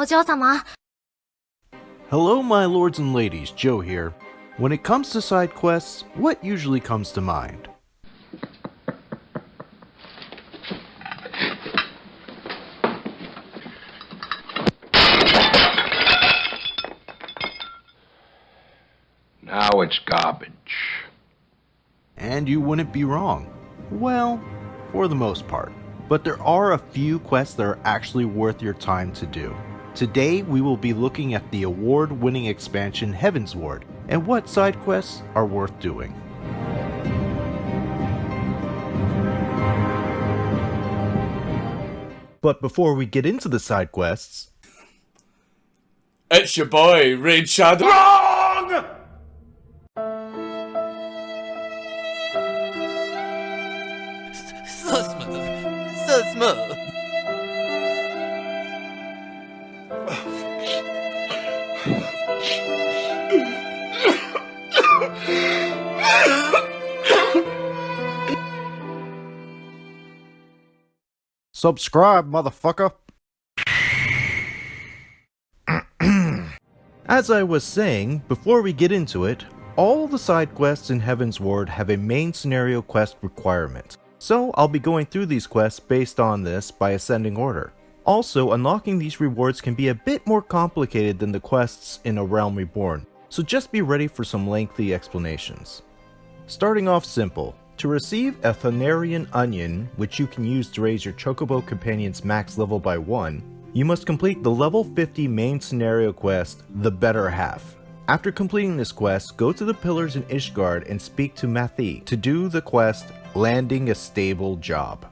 お嬢様。 Hello my lords and ladies, Joe here. When it comes to side quests, what usually comes to mind? Now it's garbage. And you wouldn't be wrong. Well, for the most part. But there are a few quests that are actually worth your time to do. Today we will be looking at the award-winning expansion Heavensward, and what side quests are worth doing. But before we get into the side quests... It's your boy, Raid Shadow. Wrong! So smooth. So smooth. Subscribe, motherfucker! As I was saying, before we get into it, all the side quests in Heavensward have a main scenario quest requirement. So I'll be going through these quests based on this by ascending order. Also, unlocking these rewards can be a bit more complicated than the quests in A Realm Reborn, so just be ready for some lengthy explanations. Starting off simple. To receive a Thavnairian onion, which you can use to raise your Chocobo companion's max level by 1, you must complete the level 50 main scenario quest, The Better Half. After completing this quest, go to the Pillars in Ishgard and speak to Vath to do the quest, Landing a Stable Job.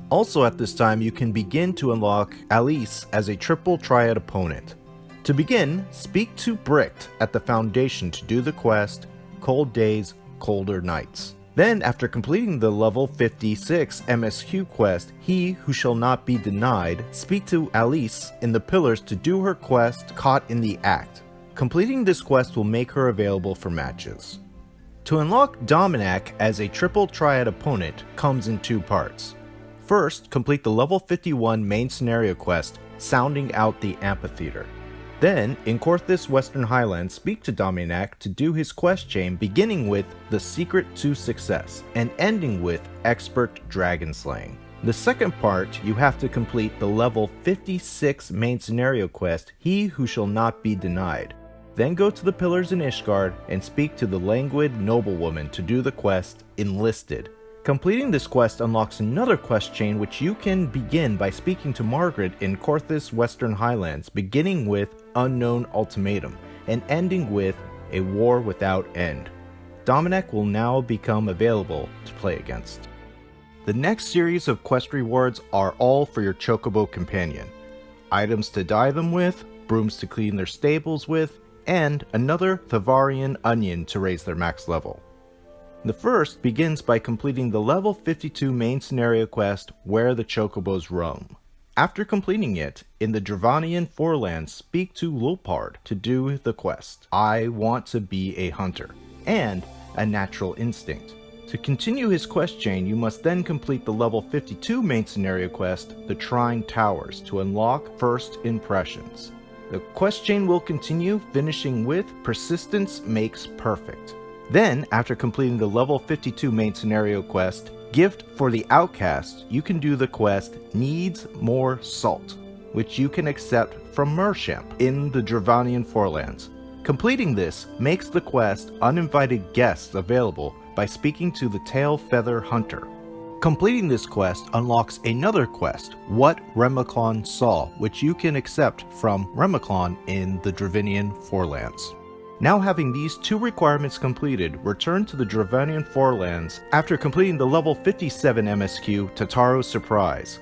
Also at this time, you can begin to unlock Alice as a triple Triad opponent. To begin, speak to Bricht at the Foundation to do the quest, Cold Days, Colder Nights. Then, after completing the level 56 MSQ quest, He Who Shall Not Be Denied, speak to Alice in the Pillars to do her quest, Caught in the Act. Completing this quest will make her available for matches. To unlock Dominac as a triple Triad opponent comes in two parts. First, complete the level 51 main scenario quest, Sounding Out the Amphitheater. Then, in Korthys Western Highlands, speak to Dominac to do his quest chain beginning with The Secret to Success and ending with Expert Dragon Slaying. The second part, you have to complete the level 56 main scenario quest, He Who Shall Not Be Denied. Then go to the Pillars in Ishgard and speak to the languid noblewoman to do the quest, Enlisted. Completing this quest unlocks another quest chain which you can begin by speaking to Margaret in Korthys Western Highlands, beginning with Unknown Ultimatum, and ending with A War Without End. Dominac will now become available to play against. The next series of quest rewards are all for your Chocobo companion. Items to dye them with, brooms to clean their stables with, and another Thavnairian onion to raise their max level. The first begins by completing the level 52 main scenario quest, Where the Chocobos Roam. After completing it, in the Dravanian Forelands, speak to Lopard to do the quest, I Want to Be a Hunter, and A Natural Instinct. To continue his quest chain, you must then complete the level 52 main scenario quest, The Trine Towers, to unlock First Impressions. The quest chain will continue, finishing with Persistence Makes Perfect. Then, after completing the level 52 main scenario quest, Gift for the Outcast, you can do the quest Needs More Salt, which you can accept from Merchamp in the Dravanian Forelands. Completing this makes the quest Uninvited Guests available by speaking to the Tail Feather Hunter. Completing this quest unlocks another quest, What Remiclon Saw, which you can accept from Remiclon in the Dravanian Forelands. Now having these two requirements completed, return to the Dravanian Forelands after completing the level 57 MSQ Tataro's Surprise.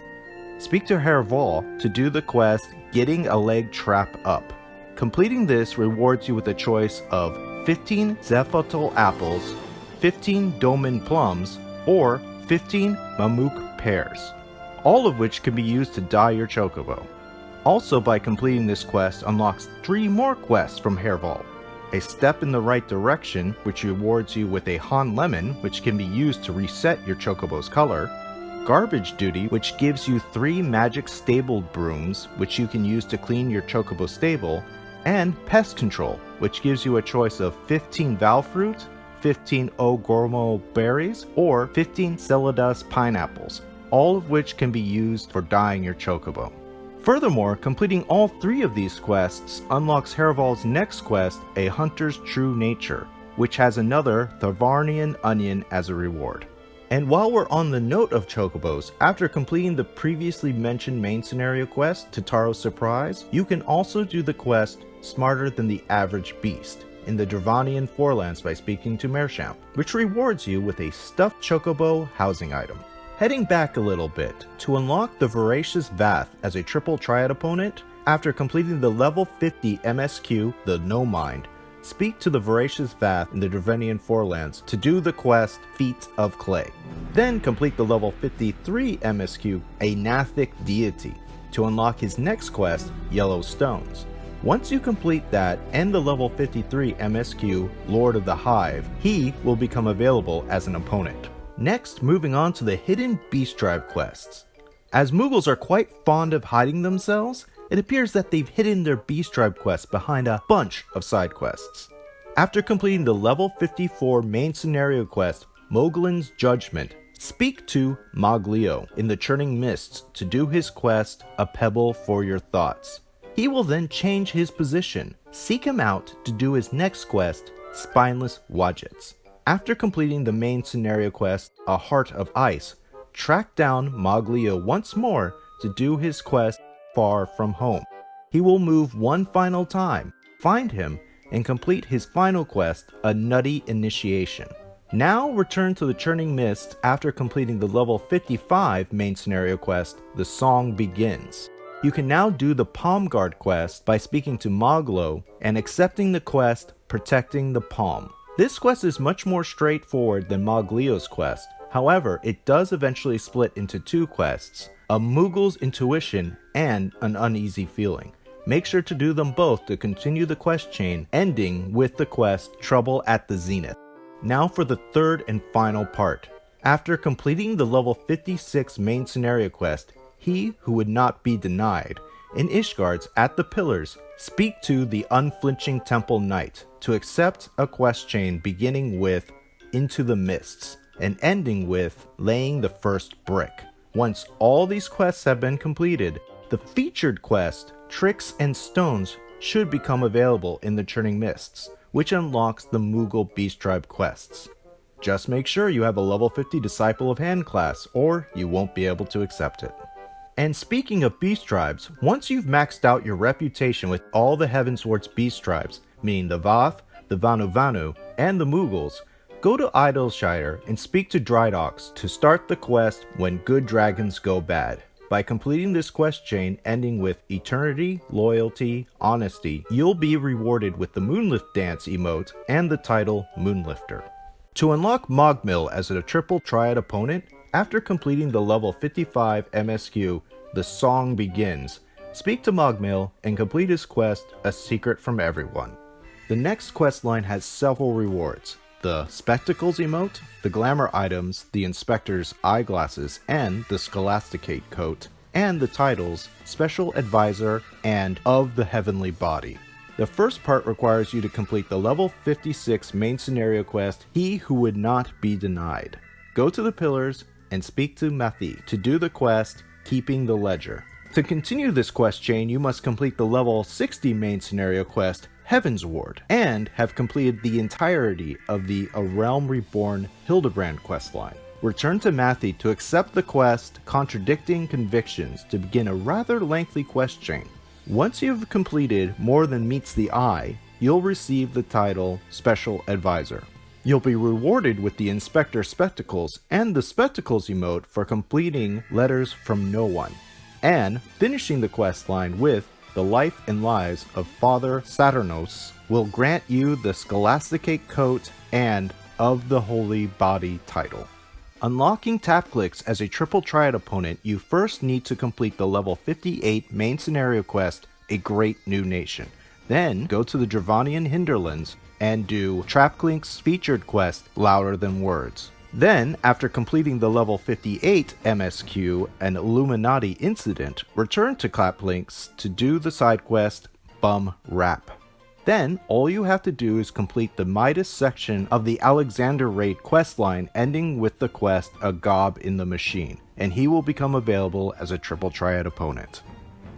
Speak to Herval to do the quest Getting a Leg Trap Up. Completing this rewards you with a choice of 15 Zephotal Apples, 15 Doman Plums, or 15 Mamook Pears, all of which can be used to dye your Chocobo. Also, by completing this quest unlocks 3 more quests from Herval. A Step in the Right Direction, which rewards you with a Han Lemon, which can be used to reset your Chocobo's color, Garbage Duty, which gives you 3 magic stable brooms, which you can use to clean your Chocobo stable, and Pest Control, which gives you a choice of 15 Val Fruit, 15 Ogormo berries, or 15 Celadus pineapples, all of which can be used for dyeing your Chocobo. Furthermore, completing all 3 of these quests unlocks Haraval's next quest, A Hunter's True Nature, which has another Thavnairian onion as a reward. And while we're on the note of Chocobos, after completing the previously mentioned main scenario quest, Tataro's Surprise, you can also do the quest Smarter Than the Average Beast in the Thavnairian Forelands by speaking to Meerschaump, which rewards you with a stuffed Chocobo housing item. Heading back a little bit, to unlock the voracious Vath as a triple Triad opponent, after completing the level 50 MSQ, the No Mind, speak to the voracious Vath in the Thavnairian Forelands to do the quest Feet of Clay. Then complete the level 53 MSQ, a Nathic Deity, to unlock his next quest, Yellowstones. Once you complete that and the level 53 MSQ, Lord of the Hive, he will become available as an opponent. Next, moving on to the hidden Beast Tribe quests. As Mughals are quite fond of hiding themselves, it appears that they've hidden their Beast Tribe quests behind a bunch of side quests. After completing the level 54 main scenario quest, Moglin's Judgment, speak to Mughal in the Churning Mists to do his quest, A Pebble for Your Thoughts. He will then change his position, seek him out to do his next quest, Spineless Wadgets. After completing the main scenario quest, A Heart of Ice, track down Mughal once more to do his quest, Far From Home. He will move one final time, find him, and complete his final quest, A Nutty Initiation. Now return to the Churning Mist after completing the level 55 main scenario quest, The Song Begins. You can now do the Palm Guard quest by speaking to Mughal and accepting the quest, Protecting the Palm. This quest is much more straightforward than Mughal's quest, however it does eventually split into 2 quests, A Mughal's Intuition and An Uneasy Feeling. Make sure to do them both to continue the quest chain, ending with the quest Trouble at the Zenith. Now for the third and final part. After completing the level 56 main scenario quest, He Who Would Not Be Denied, in Ishgard's At the Pillars, speak to the Unflinching Temple Knight to accept a quest chain beginning with Into the Mists and ending with Laying the First Brick. Once all these quests have been completed, the featured quest, Tricks and Stones, should become available in the Churning Mists, which unlocks the Mughal Beast Tribe quests. Just make sure you have a level 50 Disciple of Hand class, or you won't be able to accept it. And speaking of Beast Tribes, once you've maxed out your reputation with all the Heavensward's Beast Tribes, meaning the Vath, the Vanu, and the Mughals, go to Idleshire and speak to Drydox to start the quest When Good Dragons Go Bad. By completing this quest chain ending with Eternity, Loyalty, Honesty, you'll be rewarded with the Moonlift Dance emote and the title Moonlifter. To unlock Mogmil as a triple Triad opponent, after completing the level 55 MSQ, The Song Begins, speak to Mogmil and complete his quest, A Secret from Everyone. The next quest line has several rewards: the Spectacles emote, the Glamour items, the Inspector's eyeglasses, and the Scholasticate coat, and the titles Special Advisor and Of the Heavenly Body. The first part requires you to complete the level 56 main scenario quest, He Who Would Not Be Denied. Go to the Pillars and speak to Mathi to do the quest, Keeping the Ledger. To continue this quest chain, you must complete the level 60 main scenario quest, Heavensward, and have completed the entirety of the A Realm Reborn Hildebrand questline. Return to Mathi to accept the quest, Contradicting Convictions, to begin a rather lengthy quest chain. Once you have completed more than meets the eye, you'll receive the title Special Advisor. You'll be rewarded with the Inspector Spectacles and the Spectacles emote for completing Letters from No One, and finishing the quest line with The Life and Lives of Father Saturnos will grant you the Scholasticate coat and Of the Holy Body title. Unlocking Tapclicks as a triple Triad opponent, you first need to complete the level 58 main scenario quest, A Great New Nation. Then go to the Thavnairian Hinterlands and do Trapclink's featured quest, Louder Than Words. Then, after completing the level 58 MSQ and Illuminati incident, return to Claplinks to do the side quest Bum Rap. Then, all you have to do is complete the Midas section of the Alexander Raid questline ending with the quest A Gob in the Machine, and he will become available as a Triple Triad opponent.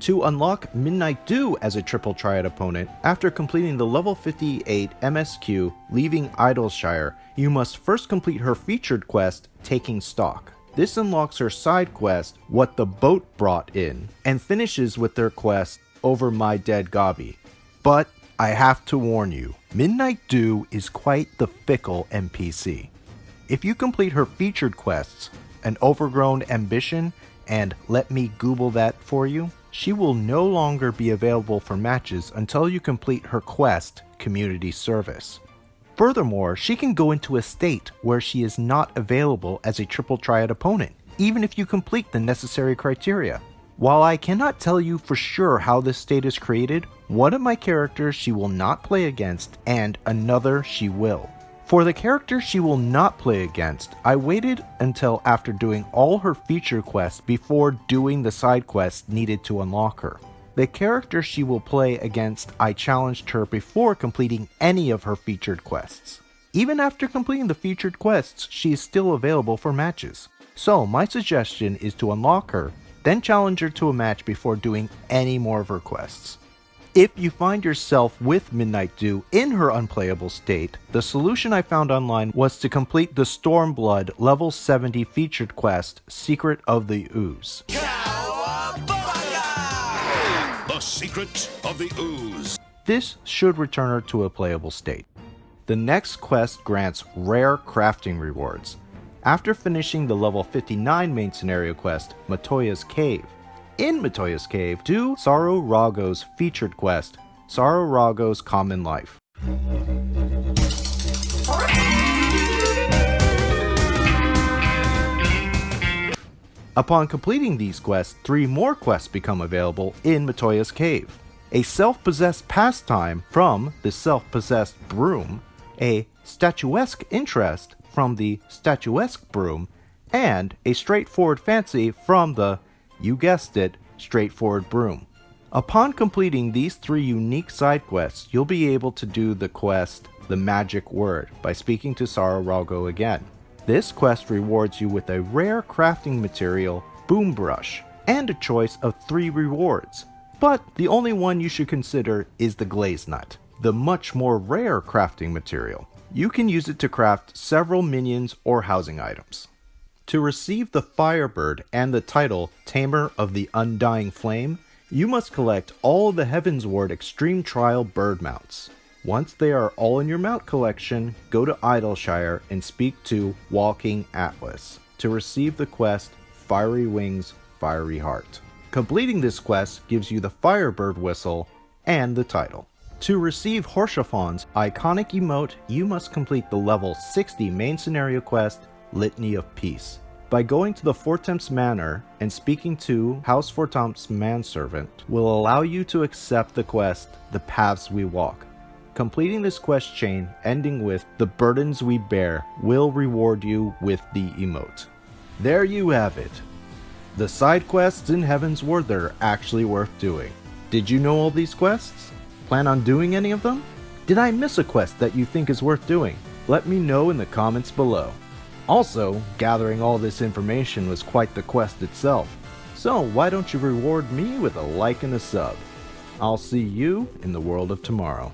To unlock Midnight Dew as a Triple Triad opponent, after completing the level 58 MSQ leaving Idleshire, you must first complete her featured quest Taking Stock. This unlocks her side quest What the Boat Brought In, and finishes with their quest Over My Dead Gobby. But I have to warn you, Midnight Dew is quite the fickle NPC. If you complete her featured quests, An Overgrown Ambition, and Let Me Google That For You, she will no longer be available for matches until you complete her quest, Community Service. Furthermore, she can go into a state where she is not available as a Triple Triad opponent, even if you complete the necessary criteria. While I cannot tell you for sure how this state is created, one of my characters she will not play against, and another she will. For the character she will not play against, I waited until after doing all her feature quests before doing the side quests needed to unlock her. The character she will play against, I challenged her before completing any of her featured quests. Even after completing the featured quests, she is still available for matches. So my suggestion is to unlock her, then challenge her to a match before doing any more of her quests. If you find yourself with Midnight Dew in her unplayable state, the solution I found online was to complete the Stormblood level 70 featured quest, Secret of the Ooze. The Secret of the Ooze. This should return her to a playable state. The next quest grants rare crafting rewards. After finishing the level 59 main scenario quest, Matoya's Cave. In Matoya's Cave, do Saru Rago's featured quest, Saru Rago's Common Life. Upon completing these quests, 3 more quests become available in Matoya's Cave. A self-possessed pastime from the self-possessed broom, a statuesque interest from the statuesque broom, and a straightforward fancy from the, you guessed it, straightforward broom. Upon completing these 3 unique side quests, you'll be able to do the quest The Magic Word by speaking to Saru Rago again. This quest rewards you with a rare crafting material, Boom Brush, and a choice of 3 rewards. But the only one you should consider is the Glaze Nut, the much more rare crafting material. You can use it to craft several minions or housing items. To receive the Firebird and the title Tamer of the Undying Flame, you must collect all of the Heavensward Extreme Trial bird mounts. Once they are all in your mount collection, go to Idleshire and speak to Walking Atlas to receive the quest Fiery Wings, Fiery Heart. Completing this quest gives you the Firebird whistle and the title. To receive Horshafon's iconic emote, you must complete the level 60 main scenario quest Litany of Peace. By going to the Fortemps Manor and speaking to House Fortemps Manservant will allow you to accept the quest The Paths We Walk. Completing this quest chain, ending with The Burdens We Bear, will reward you with the emote. There you have it. The side quests in Heavensward that are actually worth doing. Did you know all these quests? Plan on doing any of them? Did I miss a quest that you think is worth doing? Let me know in the comments below. Also, gathering all this information was quite the quest itself, so why don't you reward me with a like and a sub? I'll see you in the world of tomorrow.